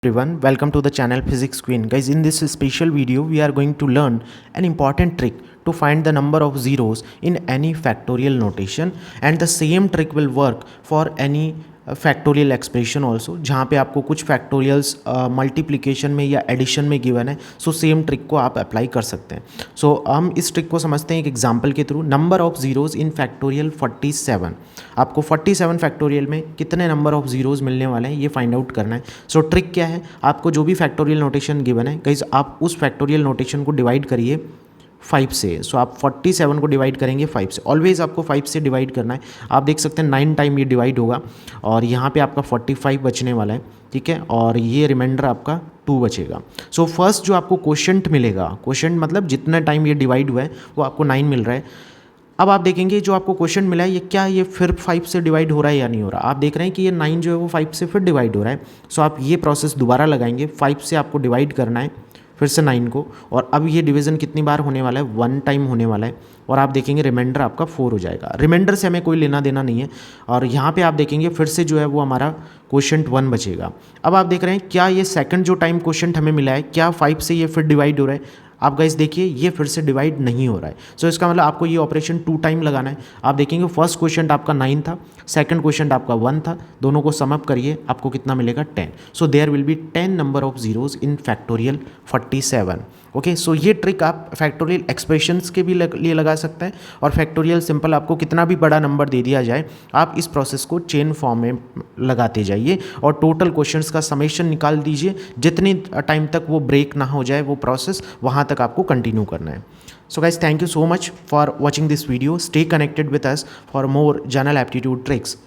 everyone, welcome to the channel Physics Queen. Guys, in this special video we are going to learn an important trick to find the number of zeros in any factorial notation, and the same trick will work for any factorial expression also, जहाँ पे आपको कुछ factorials multiplication में या addition में given है. So same trick को आप अप्लाई कर सकते हैं. सो हम इस ट्रिक को समझते हैं एक एग्जांपल के through. Number of zeros in factorial 47. आपको 47 फैक्टोरियल में कितने नंबर ऑफ जीरोज़ मिलने वाले हैं ये फाइंड आउट करना है. सो ट्रिक क्या है, आपको जो भी फैक्टोरियल नोटेशन गिवन है गाइस, आप उस फैक्टोरियल नोटेशन को डिवाइड करिए 5 से. सो आप 47 को डिवाइड करेंगे 5 से. ऑलवेज आपको 5 से डिवाइड करना है. आप देख सकते हैं 9 टाइम ये डिवाइड होगा और यहाँ पे आपका 45 बचने वाला है, ठीक है, और ये रिमाइंडर आपका 2 बचेगा. सो फर्स्ट जो आपको क्वोशंट मिलेगा, क्वोशंट मतलब जितना टाइम ये डिवाइड हुआ है वो आपको 9 मिल रहा है. अब आप देखेंगे जो आपको क्वेश्चन मिला है ये क्या, ये फिर 5 से डिवाइड हो रहा है या नहीं हो रहा. आप देख रहे हैं कि ये 9 जो है वो 5 से फिर डिवाइड हो रहा है. सो आप ये प्रोसेस दोबारा लगाएंगे. 5 से आपको डिवाइड करना है फिर से 9 को, और अब ये डिवीज़न कितनी बार होने वाला है, 1 टाइम होने वाला है. और आप देखेंगे रिमाइंडर आपका 4 हो जाएगा. रिमाइंडर से हमें कोई लेना देना नहीं है. और यहाँ पे आप देखेंगे फिर से जो है वो हमारा क्वोशंट 1 बचेगा. अब आप देख रहे हैं क्या ये सेकंड जो टाइम क्वोशंट हमें मिला है, क्या 5 से ये फिर डिवाइड हो रहा है. आप गाइस देखिए ये फिर से डिवाइड नहीं हो रहा है. सो इसका मतलब आपको ये ऑपरेशन 2 टाइम लगाना है. आप देखेंगे फर्स्ट क्वेश्चन आपका 9 था, सेकंड क्वेश्चन आपका 1 था, दोनों को सम अप करिए आपको कितना मिलेगा 10. So there will be 10 number of zeros in factorial 47. Okay, so ये ट्रिक आप फैक्टोरियल एक्सप्रेशंस के भी लिए लगा सकते हैं. और फैक्टोरियल सिंपल आपको कितना भी बड़ा नंबर दे दिया जाए, आप इस प्रोसेस को चेन फॉर्म में लगाते जाइए और टोटल क्वेश्चंस का समेशन निकाल दीजिए. जितनी टाइम तक वो ब्रेक ना हो जाए वो प्रोसेस, वहाँ तक आपको कंटिन्यू करना है. So guys, thank you so much for watching this video. Stay connected with us for more general aptitude tricks.